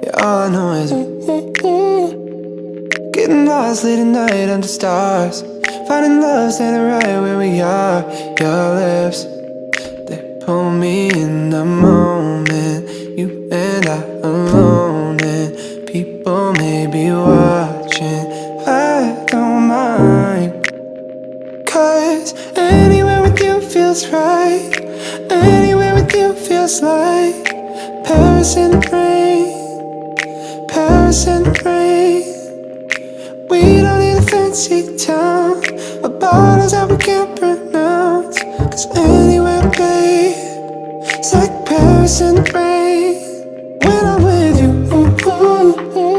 Yeah, all I know is getting lost late at night under stars, finding love standing right where we are. Your lips, they pull me in the moment. You and I alone, and people may be watching. I don't mind, 'cause anywhere with you feels right. Anywhere with you feels like Paris in the rain, Paris in the rain. We don't need a fancy town or bottles that we can't pronounce, 'cause anywhere, babe, it's like Paris in the rain. When I'm with you, ooh, ooh, ooh.